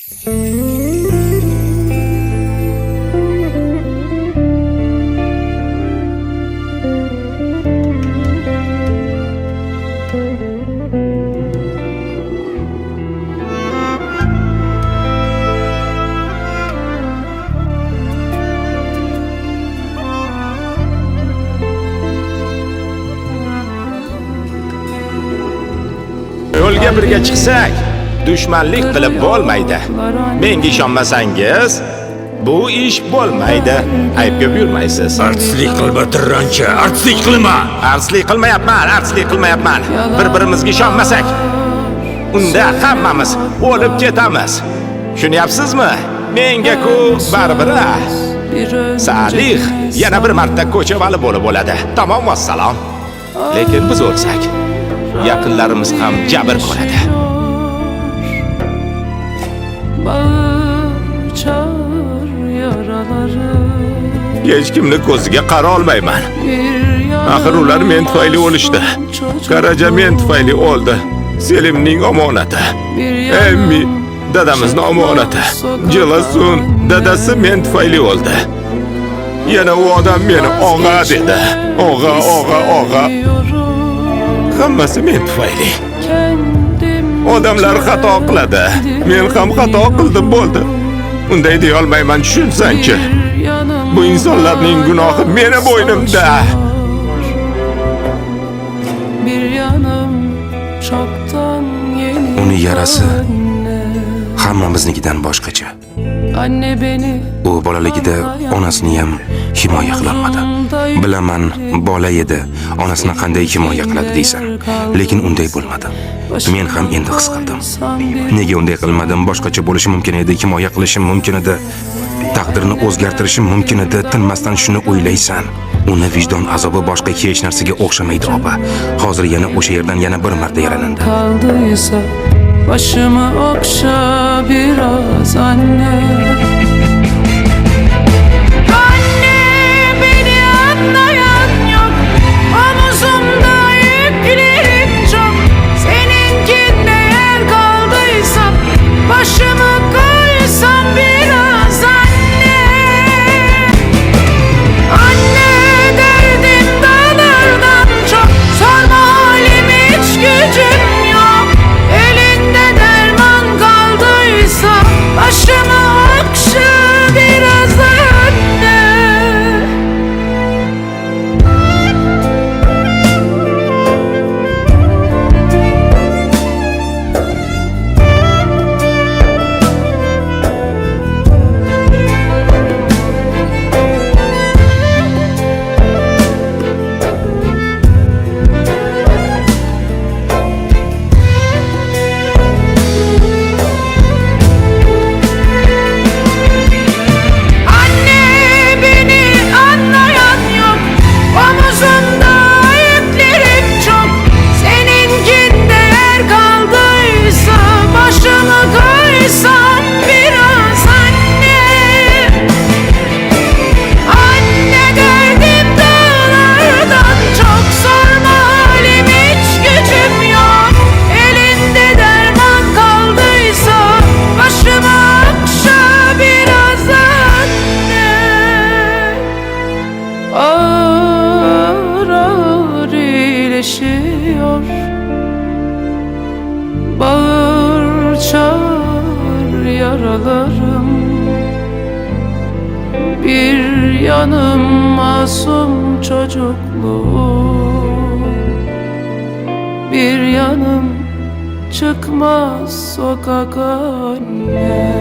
Yo'lga birga chiqsak, dushmanlik qilib bo'lmaydi. Menga ishonmasangiz, bu ish bo'lmaydi. Aybga buyurmaysiz. Artistlik qilma tirrancha, artistlik qilma. Artistlik qilmayapman. Bir-birimizga ishonmasak, unda hammamiz o'lib ketamiz. Tushunyapsizmi? Menga-ku baribir. Salih yana bir marta ko'chavali bo'lib oladi. Tamom vassalom. Lekin biz o'lsak, yaqinlarimiz ham jabr ko'radi. Hech kimni ko'ziga qara olmayman. Axir ular men tufayli o'lishdi. Qaraja men tufayli o'ldi. Selimning omonati. Emmi dadamizning omonati. Jilasun dadasi men tufayli o'ldi. Yana u odam meni og'a dedi. Og'a. Hammasi men tufayli. Odamlar xato qiladi. Men ham xato qildim bo'ldi. Unday deya olmayman, tushunsanchi. Bu insonlarning gunohi meni bo'ynimda. Uni yarasi hammamiznikidan boshqacha. U bolaligida onasini ham himoya qilolmadi. Bilaman, bola edi, onasini qanday himoya qiladi deysan, lekin unday bo'lmadi. Men ham endi his qildim. Nega unday qilmadim? Boshqacha bo'lishi mumkin edi, himoya qilishim mumkin edi. Taqdirni o'zgartirishim mumkin edi. Tinmasdan shuni o'ylaysan. Uni vijdon azobi boshqa hech narsaga o'xshamaydi, opa. Hozir yana o'sha yerdan yana bir marta yaralandi. Kaldıysa başımı okşa biraz anne. Anne, beni anlayan yok. Omuzumda yüklerim çok. Seninkinde yer kaldıysa başımı koysam biraz anne. Anne, derdim dağlardan çok. Sorma halim, hiç gücüm yok. Elinde derman kaldıysa başımı okşa biraz anne. Anne, beni anlayan yok. Omuzumda yüklerim çok. Seninkinde yer kaldıysa başımı koysam biraz anne. Anne, derdim dağlardan çok. Sorma halim, hiç gücüm yok. Elinde derman kaldıysa başımı okşa biraz anne. Ağır ağır iyileşiyor. Bağır çağır yaralarım. Bir yanım masum çocukluğum, bir yanım çıkmaz sokak anne.